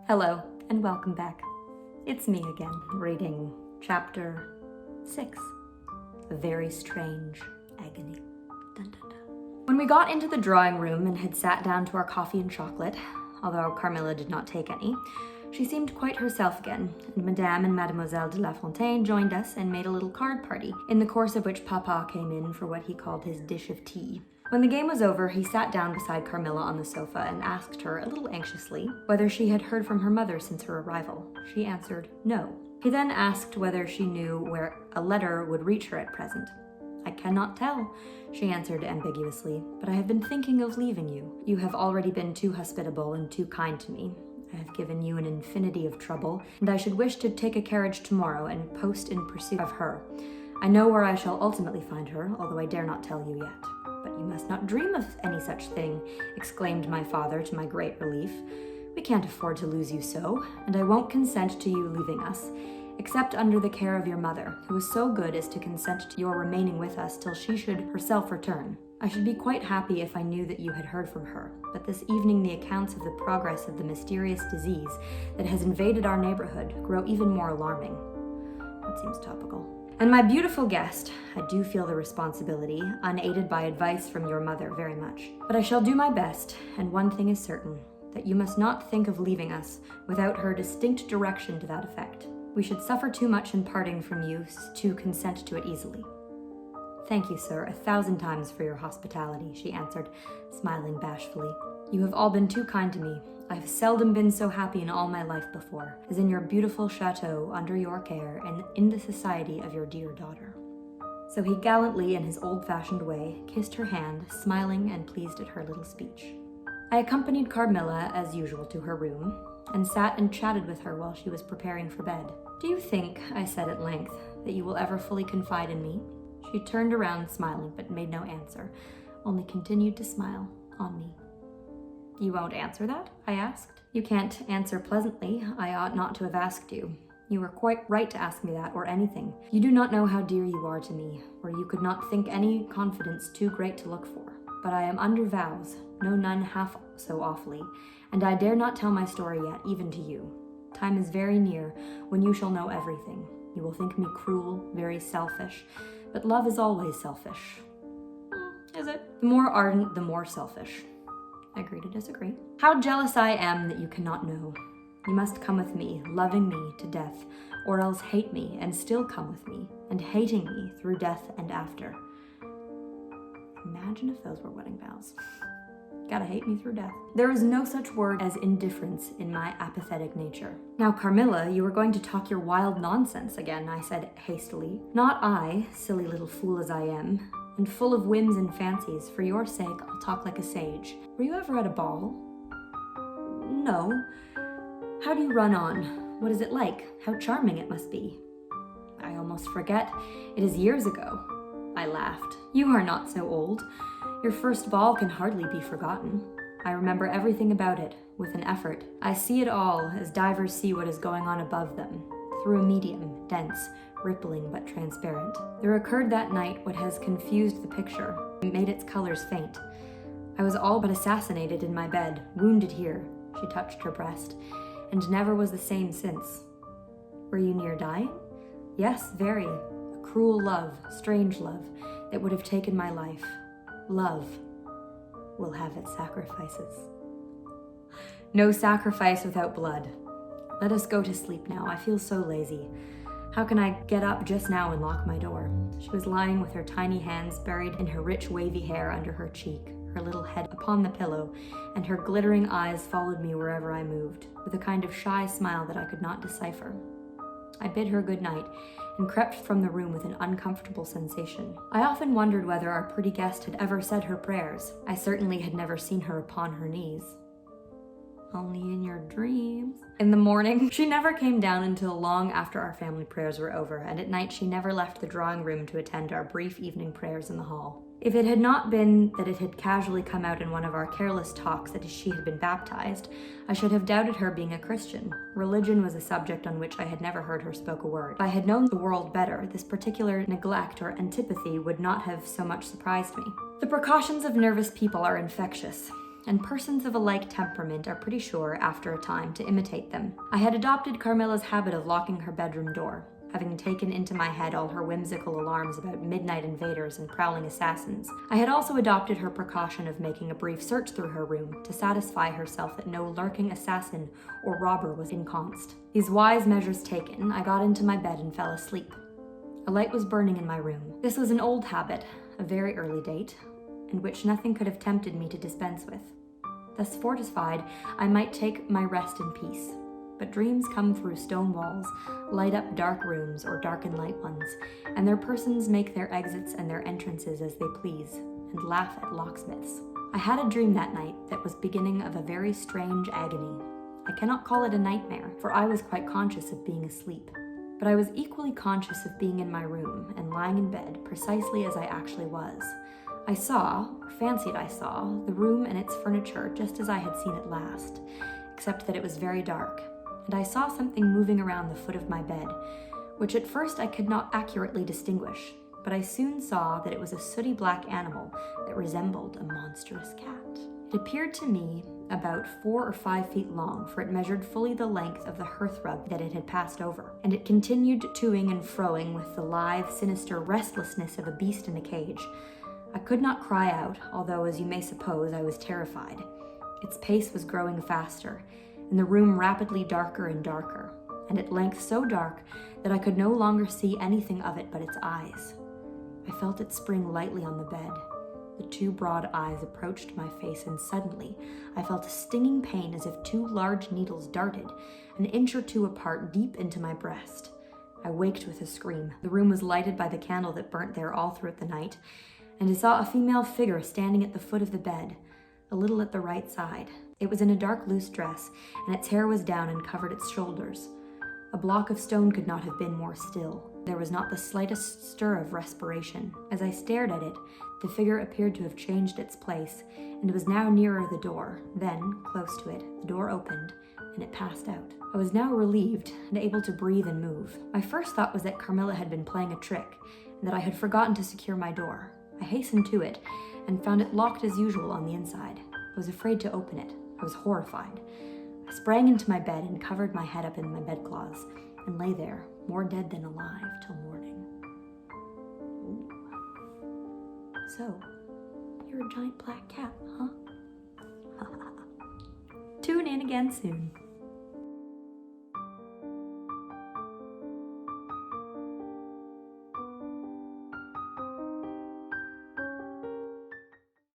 Hello, and welcome back. It's me again, reading Chapter 6, Very Strange Agony. Dun, dun, dun. When we got into the drawing room and had sat down to our coffee and chocolate, although Carmilla did not take any, she seemed quite herself again, and Madame and Mademoiselle de La Fontaine joined us and made a little card party, in the course of which Papa came in for what he called his dish of tea. When the game was over, he sat down beside Carmilla on the sofa and asked her, a little anxiously, whether she had heard from her mother since her arrival. She answered no. He then asked whether she knew where a letter would reach her at present. I cannot tell, she answered ambiguously, but I have been thinking of leaving you. You have already been too hospitable and too kind to me. I have given you an infinity of trouble, and I should wish to take a carriage tomorrow and post in pursuit of her. I know where I shall ultimately find her, although I dare not tell you yet. But you must not dream of any such thing, exclaimed my father to my great relief. We can't afford to lose you so, and I won't consent to you leaving us, except under the care of your mother, who is so good as to consent to your remaining with us till she should herself return. I should be quite happy if I knew that you had heard from her, but this evening the accounts of the progress of the mysterious disease that has invaded our neighborhood grow even more alarming. That seems topical. And my beautiful guest, I do feel the responsibility, unaided by advice from your mother, very much. But I shall do my best, and one thing is certain, that you must not think of leaving us without her distinct direction to that effect. We should suffer too much in parting from you to consent to it easily. Thank you, sir, 1,000 times for your hospitality, she answered, smiling bashfully. You have all been too kind to me. I have seldom been so happy in all my life before, as in your beautiful chateau under your care and in the society of your dear daughter. So he gallantly, in his old-fashioned way, kissed her hand, smiling and pleased at her little speech. I accompanied Carmilla, as usual, to her room, and sat and chatted with her while she was preparing for bed. Do you think, I said at length, that you will ever fully confide in me? She turned around, smiling, but made no answer, only continued to smile on me. You won't answer that? I asked. You can't answer pleasantly. I ought not to have asked you. You were quite right to ask me that, or anything. You do not know how dear you are to me, or you could not think any confidence too great to look for. But I am under vows, no none half so awfully, and I dare not tell my story yet, even to you. Time is very near when you shall know everything. You will think me cruel, very selfish, but love is always selfish. Is it? The more ardent, the more selfish. Agree to disagree. How jealous I am that you cannot know. You must come with me, loving me to death, or else hate me and still come with me, and hating me through death and after. Imagine if those were wedding vows. Gotta hate me through death. There is no such word as indifference in my apathetic nature. Now, Carmilla, you are going to talk your wild nonsense again, I said hastily. Not I, silly little fool as I am, and full of whims and fancies. For your sake, I'll talk like a sage. Were you ever at a ball? No. How do you run on? What is it like? How charming it must be. I almost forget. It is years ago. I laughed. You are not so old. Your first ball can hardly be forgotten. I remember everything about it, with an effort. I see it all, as divers see what is going on above them, through a medium, dense, rippling but transparent. There occurred that night what has confused the picture, and made its colors faint. I was all but assassinated in my bed, wounded here, she touched her breast, and never was the same since. Were you near dying? Yes, very. A cruel love, strange love, that would have taken my life. Love will have its sacrifices. No sacrifice without blood. Let us go to sleep now. I feel so lazy. How can I get up just now and lock my door? She was lying with her tiny hands buried in her rich wavy hair under her cheek, her little head upon the pillow, and her glittering eyes followed me wherever I moved, with a kind of shy smile that I could not decipher. I bid her good night, and crept from the room with an uncomfortable sensation. I often wondered whether our pretty guest had ever said her prayers. I certainly had never seen her upon her knees. Only in your dreams. In the morning, she never came down until long after our family prayers were over, and at night she never left the drawing room to attend our brief evening prayers in the hall. If it had not been that it had casually come out in one of our careless talks that she had been baptized, I should have doubted her being a Christian. Religion was a subject on which I had never heard her spoke a word. If I had known the world better, this particular neglect or antipathy would not have so much surprised me. The precautions of nervous people are infectious. and persons of a like temperament are pretty sure, after a time, to imitate them. I had adopted Carmilla's habit of locking her bedroom door, having taken into my head all her whimsical alarms about midnight invaders and prowling assassins. I had also adopted her precaution of making a brief search through her room to satisfy herself that no lurking assassin or robber was ensconced. These wise measures taken, I got into my bed and fell asleep. A light was burning in my room. This was an old habit, a very early date, and which nothing could have tempted me to dispense with. Thus fortified, I might take my rest in peace. But dreams come through stone walls, light up dark rooms or darken light ones, and their persons make their exits and their entrances as they please, and laugh at locksmiths. I had a dream that night that was beginning of a very strange agony. I cannot call it a nightmare, for I was quite conscious of being asleep. But I was equally conscious of being in my room and lying in bed precisely as I actually was. I saw, or fancied I saw, the room and its furniture just as I had seen it last, except that it was very dark, and I saw something moving around the foot of my bed, which at first I could not accurately distinguish, but I soon saw that it was a sooty black animal that resembled a monstrous cat. It appeared to me about 4 or 5 feet long, for it measured fully the length of the hearthrug that it had passed over, and it continued toing and froing with the lithe, sinister restlessness of a beast in a cage. I could not cry out, although, as you may suppose, I was terrified. Its pace was growing faster, and the room rapidly darker and darker, and at length so dark that I could no longer see anything of it but its eyes. I felt it spring lightly on the bed. The 2 broad eyes approached my face, and suddenly I felt a stinging pain as if 2 large needles darted, an inch or 2 apart, deep into my breast. I waked with a scream. The room was lighted by the candle that burnt there all throughout the night, and I saw a female figure standing at the foot of the bed, a little at the right side. It was in a dark, loose dress, and its hair was down and covered its shoulders. A block of stone could not have been more still. There was not the slightest stir of respiration. As I stared at it, the figure appeared to have changed its place, and was now nearer the door. Then, close to it, the door opened, and it passed out. I was now relieved, and able to breathe and move. My first thought was that Carmilla had been playing a trick, and that I had forgotten to secure my door. I hastened to it, and found it locked as usual on the inside. I was afraid to open it. I was horrified. I sprang into my bed and covered my head up in my bedclothes, and lay there, more dead than alive, till morning. Ooh. So, you're a giant black cat, huh? Tune in again soon.